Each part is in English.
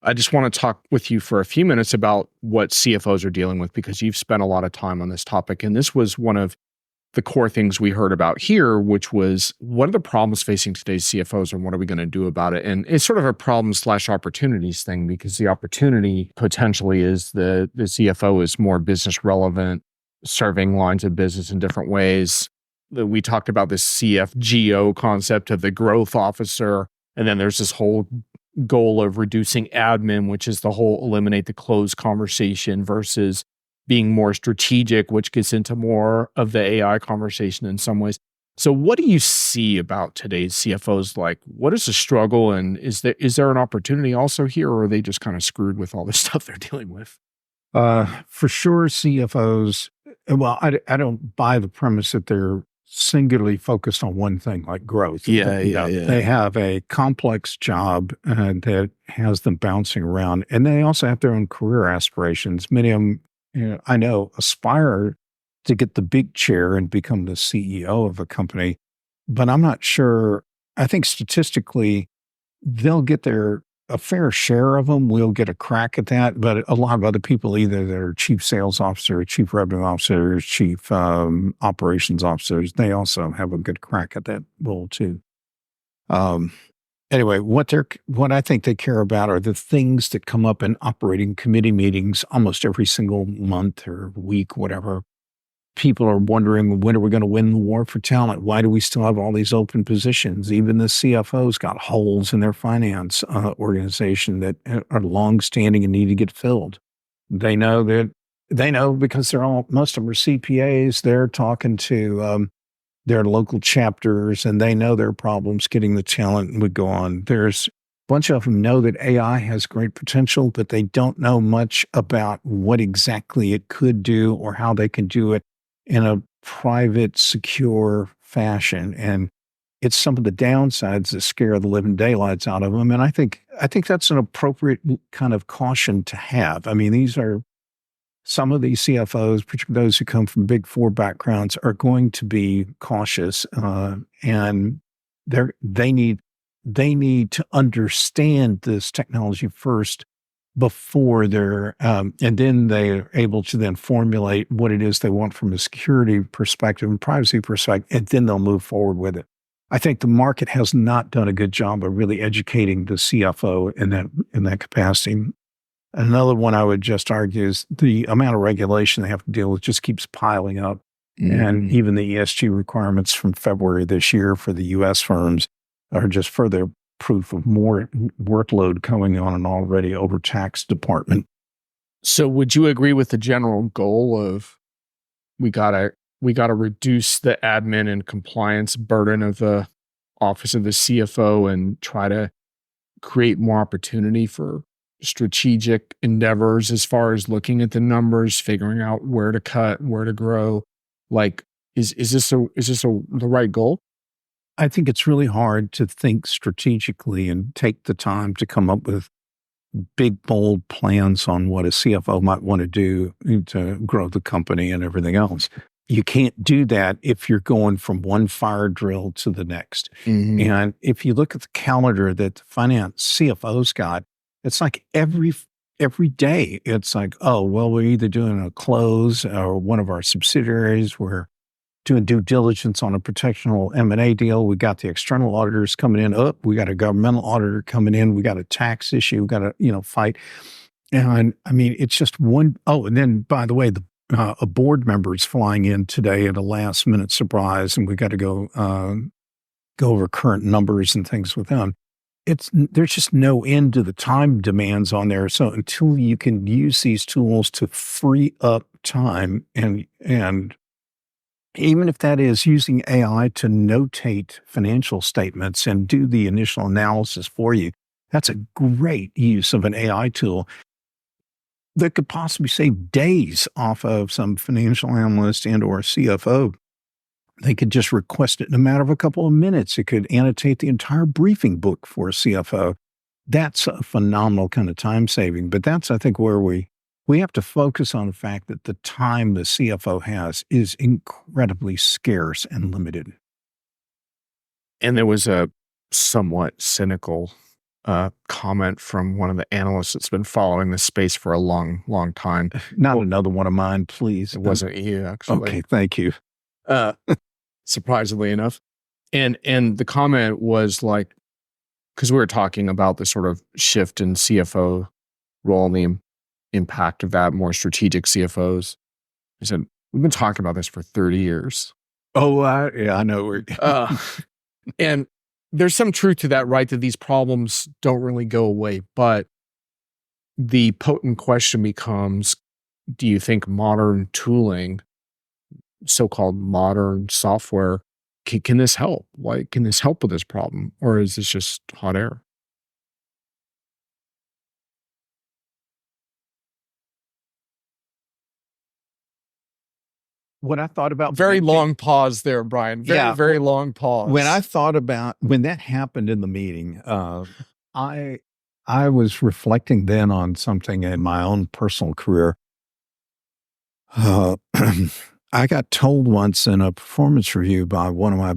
I just want to talk with you for a few minutes about what CFOs are dealing with because you've spent a lot of time on this topic. And this was one of the core things we heard about here, which was what are the problems facing today's CFOs and what are we going to do about it? And it's sort of a problem slash opportunities thing because the opportunity potentially is the CFO is more business relevant, serving lines of business in different ways. We talked about this CFGO concept of the growth officer. And then there's this whole goal of reducing admin, which is the whole eliminate the close conversation versus being more strategic, which gets into more of the AI conversation in some ways. So what do you see about today's CFOs? Like, what is the struggle? And is there an opportunity also here, or are they just kind of screwed with all the stuff they're dealing with? For sure, CFOs, well, I don't buy the premise that they're singularly focused on one thing like growth. Yeah. They have a complex job that has them bouncing around, and they also have their own career aspirations. Many of them, I know, aspire to get the big chair and become the CEO of a company, but I'm not sure. I think statistically, they'll get a fair share of them will get a crack at that, but a lot of other people, either they're chief sales officer, chief revenue officers, chief operations officers, they also have a good crack at that role too. Anyway, what I think they care about are the things that come up in operating committee meetings almost every single month or week, whatever. People are wondering, when are we going to win the war for talent? Why do we still have all these open positions? Even the CFOs got holes in their finance organization that are longstanding and need to get filled. They know because most of them are CPAs. They're talking to their local chapters, and they know their problems getting the talent and would go on. There's a bunch of them know that AI has great potential, but they don't know much about what exactly it could do or how they can do it in a private, secure fashion. And it's some of the downsides that scare the living daylights out of them. And I think that's an appropriate kind of caution to have. I mean, these are some of these CFOs, particularly those who come from Big Four backgrounds, are going to be cautious, and they need to understand this technology first before they're, and then they're able to then formulate what it is they want from a security perspective and privacy perspective, and then they'll move forward with it. I think the market has not done a good job of really educating the CFO in that capacity. Another one I would just argue is the amount of regulation they have to deal with just keeps piling up. Mm-hmm. And even the ESG requirements from February this year for the U.S. firms are just further proof of more workload coming on an already overtaxed department. So would you agree with the general goal of we gotta reduce the admin and compliance burden of the office of the CFO and try to create more opportunity for strategic endeavors as far as looking at the numbers, figuring out where to cut, where to grow? Like, is this the right goal? I think it's really hard to think strategically and take the time to come up with big, bold plans on what a CFO might want to do to grow the company and everything else. You can't do that if you're going from one fire drill to the next. Mm-hmm. And if you look at the calendar that the finance CFOs got, it's like every day, it's like, oh, well, we're either doing a close or one of our subsidiaries, we're doing due diligence on a potential M&A deal. We got the external auditors coming in. Oh, we got a governmental auditor coming in. We got a tax issue. We got to, fight. And I mean, it's just one. Oh, and then by the way, a board member is flying in today at a last minute surprise, and we got to go over current numbers and things with them. There's just no end to the time demands on there. So until you can use these tools to free up time and even if that is using AI to notate financial statements and do the initial analysis for you, that's a great use of an AI tool that could possibly save days off of some financial analyst and or CFO. They could just request it in a matter of a couple of minutes. It could annotate the entire briefing book for a CFO. That's a phenomenal kind of time saving. But that's, I think, where we have to focus on the fact that the time the CFO has is incredibly scarce and limited. And there was a somewhat cynical comment from one of the analysts that's been following this space for a long, long time. Not another one of mine, please. It wasn't you, actually. Okay, thank you. Surprisingly enough. And the comment was like, because we were talking about the sort of shift in CFO role and the impact of that, more strategic CFOs. He said, we've been talking about this for 30 years. Oh, yeah, I know. And there's some truth to that, right? That these problems don't really go away. But the potent question becomes, do you think modern tooling, so-called modern software, can this help? Like, can this help with this problem? Or is this just hot air? What I thought about Very long pause there, Brian. Very long pause. When I thought about when that happened in the meeting, I was reflecting then on something in my own personal career. I got told once in a performance review by one of my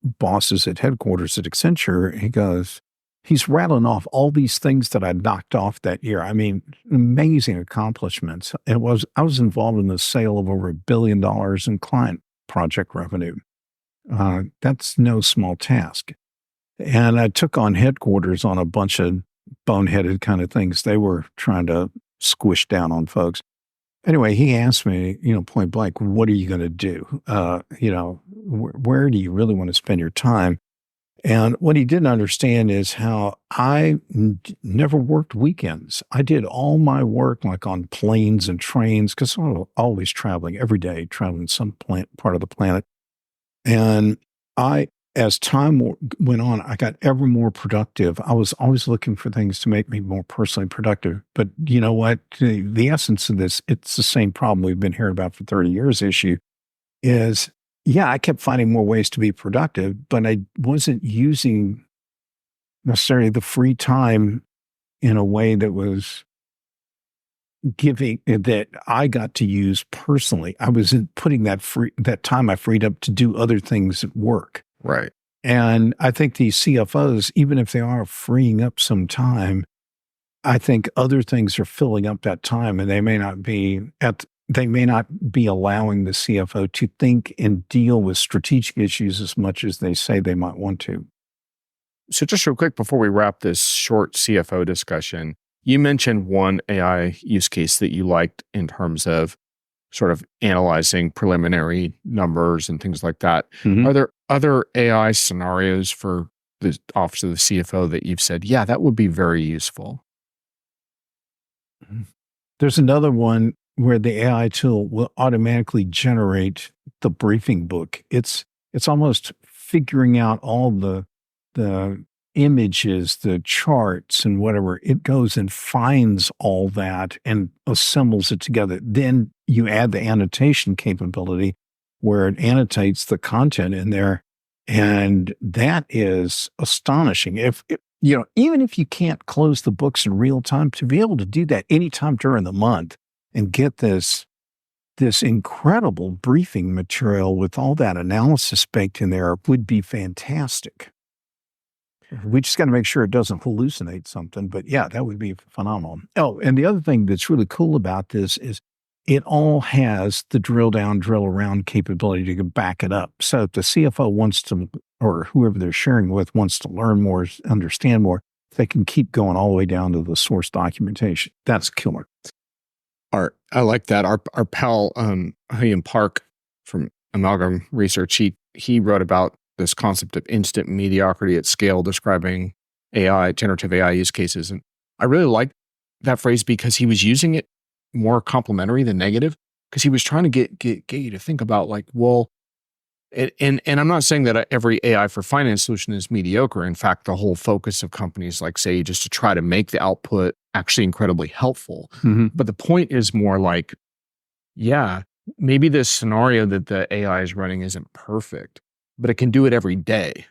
bosses at headquarters at Accenture, he goes, he's rattling off all these things that I knocked off that year. I mean, amazing accomplishments. I was involved in the sale of over $1 billion in client project revenue. That's no small task. And I took on headquarters on a bunch of boneheaded kind of things they were trying to squish down on folks. Anyway, he asked me, point blank, what are you going to do? Where do you really want to spend your time? And what he didn't understand is how I never worked weekends. I did all my work like on planes and trains because I'm always traveling every day, traveling some part of the planet. And as time went on, I got ever more productive. I was always looking for things to make me more personally productive. But you know what? The essence of this, it's the same problem we've been hearing about for 30 years issue is, yeah, I kept finding more ways to be productive, but I wasn't using necessarily the free time in a way that was giving that I got to use personally. I was putting that time I freed up to do other things at work. Right. And I think these CFOs, even if they are freeing up some time, I think other things are filling up that time, and they may not be allowing the CFO to think and deal with strategic issues as much as they say they might want to. So just real quick before we wrap this short CFO discussion, you mentioned one AI use case that you liked in terms of sort of analyzing preliminary numbers and things like that. Mm-hmm. Are there other AI scenarios for the office of the CFO that you've said, yeah, that would be very useful? There's another one where the AI tool will automatically generate the briefing book. It's almost figuring out all the images, the charts and whatever. It goes and finds all that and assembles it together. Then you add the annotation capability where it annotates the content in there. And that is astonishing. Even if you can't close the books in real time, to be able to do that anytime during the month and get this incredible briefing material with all that analysis baked in there would be fantastic. We just got to make sure it doesn't hallucinate something. But yeah, that would be phenomenal. Oh, and the other thing that's really cool about this is it all has the drill down, drill around capability to back it up. So if the CFO wants to, or whoever they're sharing with wants to learn more, understand more, they can keep going all the way down to the source documentation. That's killer. Art, I like that. Our pal, William Park from Amalgam Research, he wrote about this concept of instant mediocrity at scale, describing generative AI use cases. And I really like that phrase because he was using it more complimentary than negative, because he was trying to get you to think about like, well, and I'm not saying that every AI for finance solution is mediocre. In fact, the whole focus of companies like Sage is to try to make the output actually incredibly helpful. Mm-hmm. But the point is more like, yeah, maybe this scenario that the AI is running isn't perfect, but it can do it every day,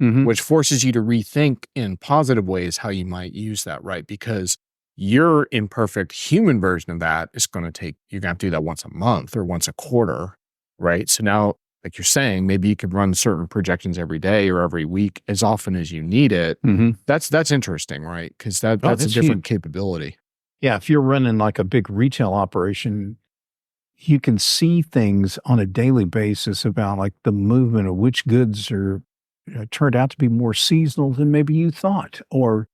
mm-hmm. which forces you to rethink in positive ways how you might use that, right? Because your imperfect human version of that is going to take, you're going to have to do that once a month or once a quarter, right? So now like you're saying, maybe you could run certain projections every day or every week as often as you need it. That's interesting, right? Because that's a different capability. Yeah, if you're running like a big retail operation, you can see things on a daily basis about like the movement of which goods are turned out to be more seasonal than maybe you thought, or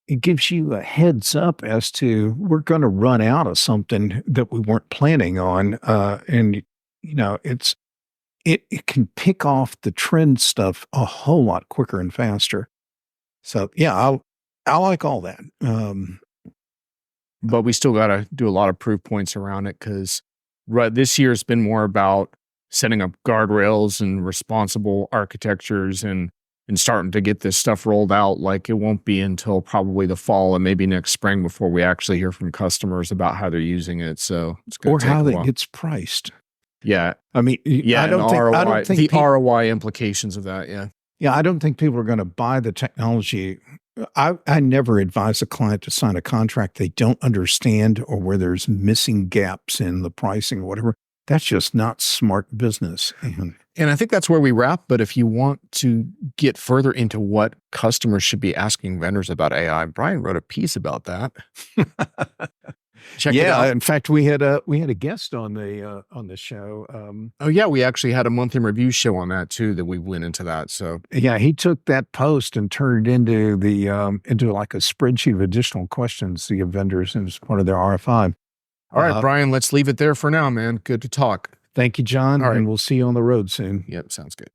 it gives you a heads up as to we're going to run out of something that we weren't planning on, and it can pick off the trend stuff a whole lot quicker and faster. So yeah, I like all that. But we still got to do a lot of proof points around it because this year has been more about setting up guardrails and responsible architectures and starting to get this stuff rolled out. Like it won't be until probably the fall and maybe next spring before we actually hear from customers about how they're using it. So it's going to take a while. Or how it gets priced. Yeah. I mean, I don't think the ROI implications of that. Yeah. Yeah. I don't think people are going to buy the technology. I never advise a client to sign a contract they don't understand or where there's missing gaps in the pricing or whatever. That's just not smart business. And I think that's where we wrap. But if you want to get further into what customers should be asking vendors about AI, Brian wrote a piece about that. Check it out. In fact, we had a guest on the show. Oh yeah, we actually had a month in review show on that too. That we went into that. So yeah, he took that post and turned it into into like a spreadsheet of additional questions to give vendors as part of their RFI. All right, Brian, let's leave it there for now, man. Good to talk. Thank you, John. All right. And we'll see you on the road soon. Yep, sounds good.